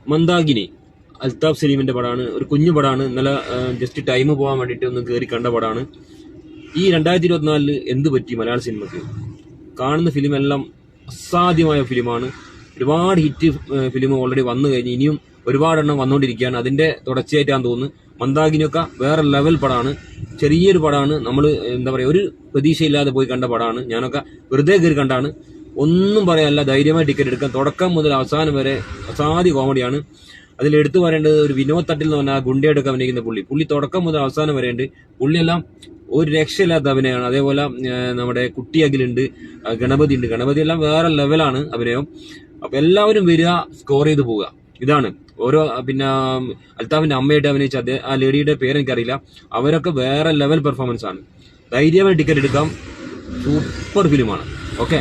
മന്ദാകിനി അൽതാഫ് സലീമിന്റെ പടമാണ്. ഒരു കുഞ്ഞു പടമാണ്. ഇന്നലെ ജസ്റ്റ് ടൈം പോകാൻ വേണ്ടിയിട്ട് ഒന്ന് കയറി കണ്ട പടമാണ്. ഈ 2024 എന്ത് പറ്റി മലയാള സിനിമക്ക്? കാണുന്ന ഫിലിം എല്ലാം അസാധ്യമായ ഫിലിമാണ്. ഒരുപാട് ഹിറ്റ് ഫിലിം ഓൾറെഡി വന്നു കഴിഞ്ഞ് ഇനിയും ഒരുപാടെണ്ണം വന്നുകൊണ്ടിരിക്കുകയാണ്. അതിന്റെ തുടർച്ചയായിട്ടാന്ന് തോന്നുന്നു. മന്ദാകിനിയൊക്കെ വേറെ ലെവൽ പടമാണ്. ചെറിയൊരു പടമാണ്. നമ്മൾ എന്താ പറയുക, ഒരു പ്രതീക്ഷയില്ലാതെ പോയി കണ്ട പടമാണ്. ഞാനൊക്കെ വെറുതെ കയറി കണ്ടാണ്. ഒന്നും പറയാനല്ല, ധൈര്യമായി ടിക്കറ്റ് എടുക്കാം. തുടക്കം മുതൽ അവസാനം വരെ അസാധ്യ കോമഡിയാണ്. അതിൽ എടുത്തു പറയേണ്ടത് ഒരു വിനോദ് തട്ടിൽ എന്ന് പറഞ്ഞാൽ ഗുണ്ടയെടുക്കാൻ അഭിനയിക്കുന്ന പുള്ളി തുടക്കം മുതൽ അവസാനം വരെ ഉണ്ട്. പുള്ളിയെല്ലാം ഒരു രക്ഷയില്ലാത്ത അഭിനയമാണ്. അതേപോലെ നമ്മുടെ കുട്ടി അഖിലുണ്ട്, ഗണപതി ഉണ്ട്. ഗണപതി എല്ലാം വേറെ ലെവലാണ് അഭിനയം. അപ്പൊ എല്ലാവരും വരിക, സ്കോർ ചെയ്ത് പോവുക. ഇതാണ് ഓരോ പിന്നെ അൽത്താഫിന്റെ അമ്മയായിട്ട് അഭിനയിച്ച ആ ലേഡിയുടെ പേര് എനിക്കറിയില്ല. അവരൊക്കെ വേറെ ലെവൽ പെർഫോമൻസ് ആണ്. ധൈര്യമായി ടിക്കറ്റ് എടുക്കാം. സൂപ്പർ ഫിലിമാണ്. ഓക്കെ.